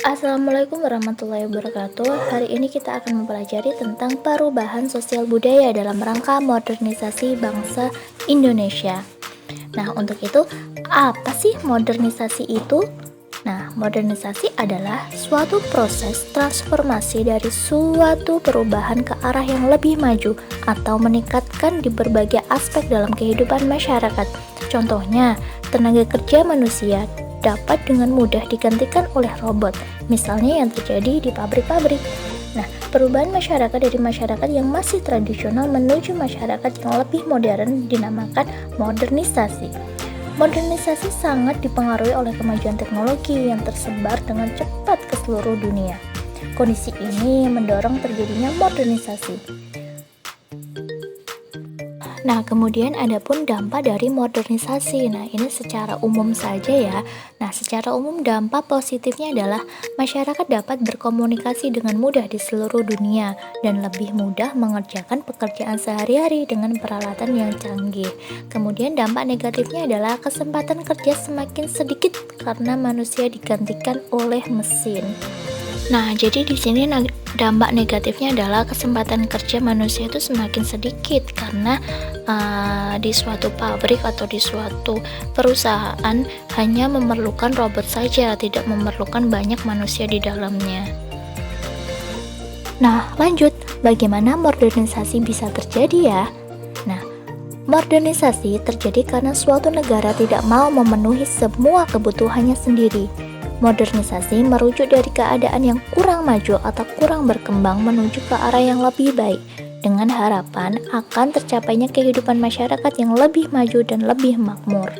Assalamualaikum warahmatullahi wabarakatuh. Hari ini kita akan mempelajari tentang perubahan sosial budaya dalam rangka modernisasi bangsa Indonesia. Nah, untuk itu, apa sih modernisasi itu? Nah, modernisasi adalah suatu proses transformasi dari suatu perubahan ke arah yang lebih maju atau meningkatkan di berbagai aspek dalam kehidupan masyarakat. Contohnya, tenaga kerja manusia dapat dengan mudah digantikan oleh robot, misalnya yang terjadi di pabrik-pabrik. Nah, perubahan masyarakat dari masyarakat yang masih tradisional menuju masyarakat yang lebih modern dinamakan modernisasi. Modernisasi sangat dipengaruhi oleh kemajuan teknologi yang tersebar dengan cepat ke seluruh dunia. Kondisi ini mendorong terjadinya modernisasi. Nah, kemudian ada pun dampak dari modernisasi. Nah, ini secara umum saja ya. Nah, secara umum dampak positifnya adalah masyarakat dapat berkomunikasi dengan mudah di seluruh dunia dan lebih mudah mengerjakan pekerjaan sehari-hari dengan peralatan yang canggih. Kemudian dampak negatifnya adalah kesempatan kerja semakin sedikit karena manusia digantikan oleh mesin. Nah, jadi di sini dampak negatifnya adalah kesempatan kerja manusia itu semakin sedikit karena di suatu pabrik atau di suatu perusahaan hanya memerlukan robot saja, tidak memerlukan banyak manusia di dalamnya. Nah, lanjut, bagaimana modernisasi bisa terjadi ya? Nah, modernisasi terjadi karena suatu negara tidak mau memenuhi semua kebutuhannya sendiri. Modernisasi merujuk dari keadaan yang kurang maju atau kurang berkembang menuju ke arah yang lebih baik, dengan harapan akan tercapainya kehidupan masyarakat yang lebih maju dan lebih makmur.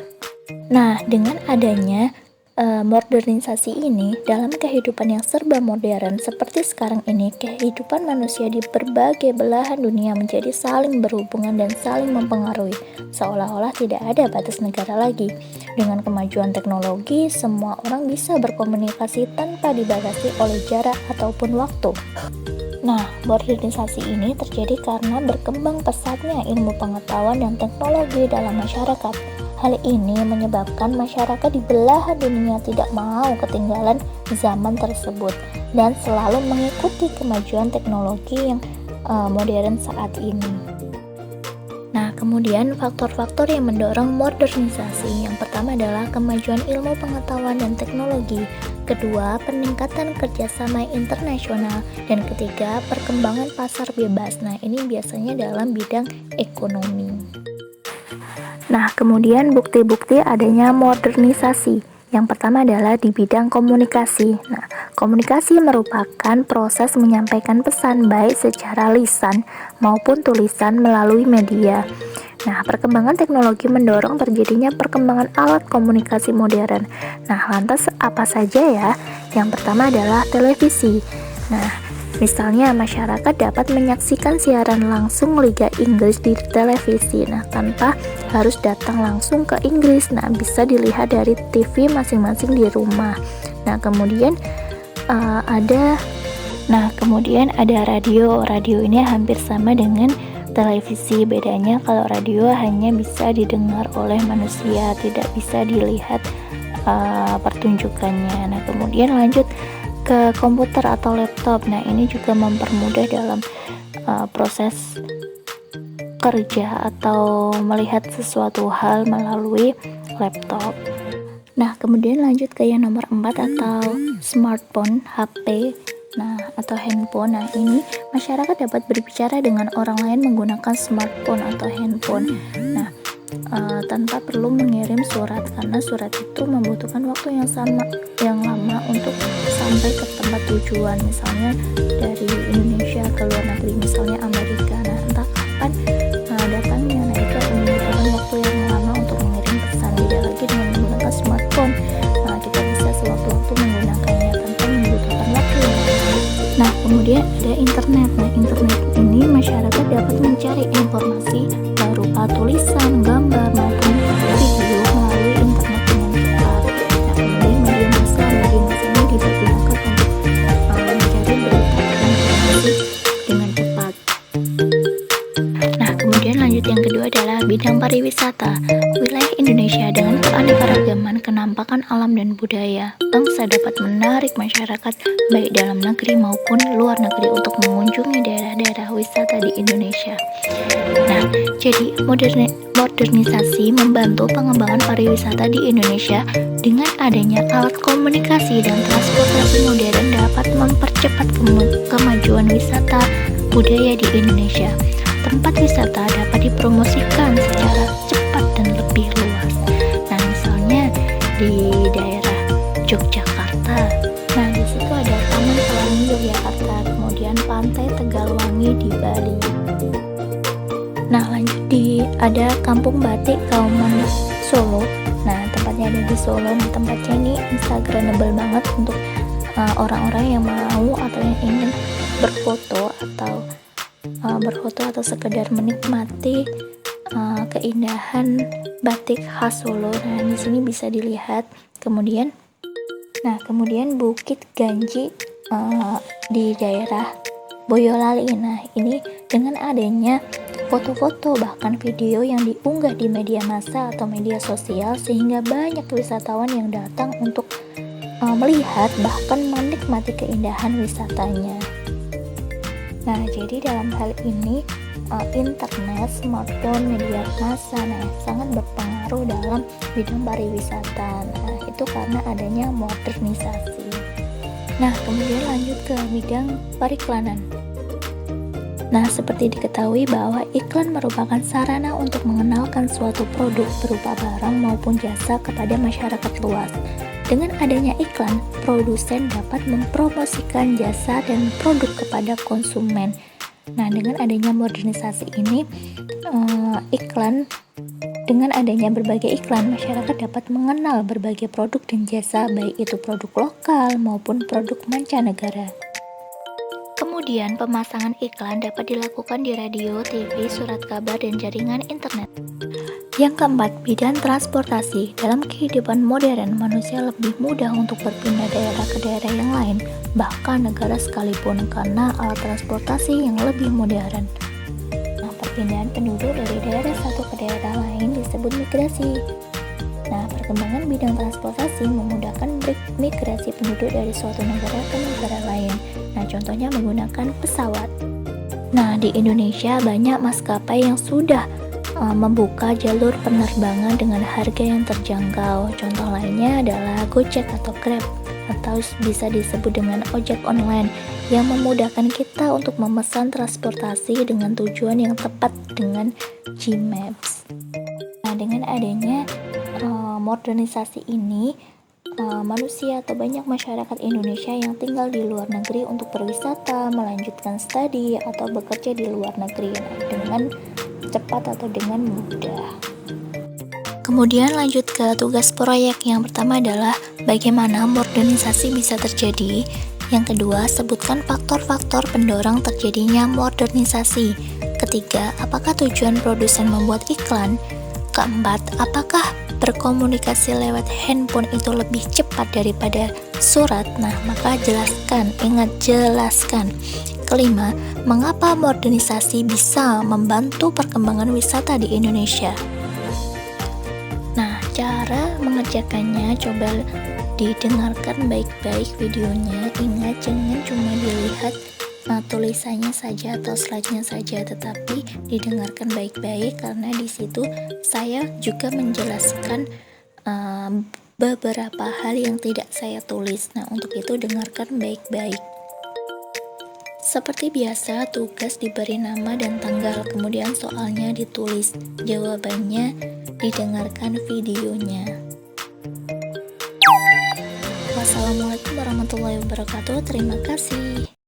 Nah, dengan adanya modernisasi ini dalam kehidupan yang serba modern seperti sekarang ini, kehidupan manusia di berbagai belahan dunia menjadi saling berhubungan dan saling mempengaruhi, seolah-olah tidak ada batas negara lagi. Dengan kemajuan teknologi, semua orang bisa berkomunikasi tanpa dibatasi oleh jarak ataupun waktu. Nah, modernisasi ini terjadi karena berkembang pesatnya ilmu pengetahuan dan teknologi dalam masyarakat. Hal ini menyebabkan masyarakat di belahan dunia tidak mau ketinggalan zaman tersebut dan selalu mengikuti kemajuan teknologi yang modern saat ini. Nah, kemudian faktor-faktor yang mendorong modernisasi. Yang pertama adalah kemajuan ilmu pengetahuan dan teknologi. Kedua, peningkatan kerjasama internasional. Dan ketiga, perkembangan pasar bebas. Nah, ini biasanya dalam bidang ekonomi. Nah, kemudian bukti-bukti adanya modernisasi. Yang pertama adalah di bidang komunikasi. Nah, komunikasi merupakan proses menyampaikan pesan baik secara lisan maupun tulisan melalui media. Nah, perkembangan teknologi mendorong terjadinya perkembangan alat komunikasi modern. Nah, lantas apa saja ya? Yang pertama adalah televisi. Nah, misalnya masyarakat dapat menyaksikan siaran langsung Liga Inggris di televisi. Nah, tanpa harus datang langsung ke Inggris. Nah, bisa dilihat dari TV masing-masing di rumah. Nah, kemudian ada radio. Radio ini hampir sama dengan televisi. Bedanya kalau radio hanya bisa didengar oleh manusia, tidak bisa dilihat pertunjukannya. Nah, kemudian lanjut ke komputer atau laptop. Nah, ini juga mempermudah dalam proses kerja atau melihat sesuatu hal melalui laptop. Nah, kemudian lanjut ke yang nomor 4 atau smartphone, HP, atau handphone. Nah, ini masyarakat dapat berbicara dengan orang lain menggunakan smartphone atau handphone. Nah, tanpa perlu mengirim surat karena surat itu membutuhkan waktu yang lama untuk sampai ke tempat tujuan, misalnya dari Indonesia ke luar negeri, misalnya Amerika. Nah, entah kapan datangnya. Nah, itu akan membutuhkan waktu yang lama untuk mengirim pesan. Tidak lagi dengan menggunakan smartphone. Nah, kita bisa sewaktu-waktu menggunakannya tanpa membutuhkan waktu yang lama. Nah, kemudian ada internet. Nah, internet ini masyarakat dapat mencari informasi berupa tulisan, gambar, maupun video melalui internet dengan cepat. Nah, kemudian media massa ini dipergunakan untuk mencari berita dan informasi dengan cepat. Nah, kemudian lanjut yang kedua adalah bidang pariwisata. Wilayah Indonesia dengan keanekaragaman kenampakan alam dan budaya, bangsa dapat menarik masyarakat baik dalam negeri maupun luar negeri untuk mengunjungi daerah-daerah wisata di Indonesia. Nah, jadi modernisasi membantu pengembangan pariwisata di Indonesia. Dengan adanya alat komunikasi dan transportasi modern dapat mempercepat kemajuan wisata budaya di Indonesia. Tempat wisata dapat dipromosikan secara cepat dan lebih luas. Nah, misalnya di daerah Yogyakarta. Nah, di situ ada Taman Pelangi Yogyakarta, kemudian Pantai Tegalwangi di Bali. Nah, lanjut ada Kampung Batik Kauman Solo. Nah, tempatnya ada di Solo. Nah, tempatnya ini instagramable banget untuk orang-orang yang mau atau yang ingin berfoto atau sekedar menikmati keindahan batik khas Solo. Nah, di sini bisa dilihat. Kemudian Bukit Ganji di daerah Boyolali. Nah, ini dengan adanya foto-foto bahkan video yang diunggah di media massa atau media sosial, sehingga banyak wisatawan yang datang untuk melihat bahkan menikmati keindahan wisatanya. Nah, jadi dalam hal ini internet, smartphone, media massa sangat berpengaruh dalam bidang pariwisata. Nah, itu karena adanya modernisasi. Nah, kemudian lanjut ke bidang periklanan. Nah, seperti diketahui bahwa iklan merupakan sarana untuk mengenalkan suatu produk berupa barang maupun jasa kepada masyarakat luas. Dengan adanya iklan, produsen dapat mempromosikan jasa dan produk kepada konsumen. Nah, dengan adanya modernisasi ini, dengan adanya berbagai iklan, masyarakat dapat mengenal berbagai produk dan jasa, baik itu produk lokal maupun produk mancanegara. Kemudian, pemasangan iklan dapat dilakukan di radio, TV, surat kabar, dan jaringan internet. Yang keempat, bidang transportasi. Dalam kehidupan modern, manusia lebih mudah untuk berpindah daerah ke daerah yang lain, bahkan negara sekalipun, karena alat transportasi yang lebih modern. Nah, perpindahan penduduk dari daerah satu ke daerah lain disebut migrasi. Nah, perkembangan bidang transportasi memudahkan migrasi penduduk dari suatu negara ke negara lain. Nah, contohnya menggunakan pesawat. Nah, di Indonesia banyak maskapai yang sudah membuka jalur penerbangan dengan harga yang terjangkau. Contoh lainnya adalah Gojek atau Grab, atau bisa disebut dengan ojek online, yang memudahkan kita untuk memesan transportasi dengan tujuan yang tepat dengan Gmaps. Nah, dengan adanya modernisasi ini, manusia atau banyak masyarakat Indonesia yang tinggal di luar negeri untuk berwisata, melanjutkan studi, atau bekerja di luar negeri dengan cepat atau dengan mudah. Kemudian lanjut ke tugas proyek. Yang pertama adalah bagaimana modernisasi bisa terjadi. Yang kedua, sebutkan faktor-faktor pendorong terjadinya modernisasi. Ketiga, apakah tujuan produsen membuat iklan? Keempat, apakah berkomunikasi lewat handphone itu lebih cepat daripada surat? Nah, maka jelaskan. Kelima, mengapa modernisasi bisa membantu perkembangan wisata di Indonesia? Nah, cara mengerjakannya coba didengarkan baik-baik videonya. Ingat, jangan cuma dilihat tulisannya saja atau slide-nya saja, tetapi didengarkan baik-baik, karena di situ saya juga menjelaskan beberapa hal yang tidak saya tulis. Nah, untuk itu dengarkan baik-baik. Seperti biasa, tugas diberi nama dan tanggal, kemudian soalnya ditulis, jawabannya didengarkan videonya. Wassalamualaikum warahmatullahi wabarakatuh. Terima kasih.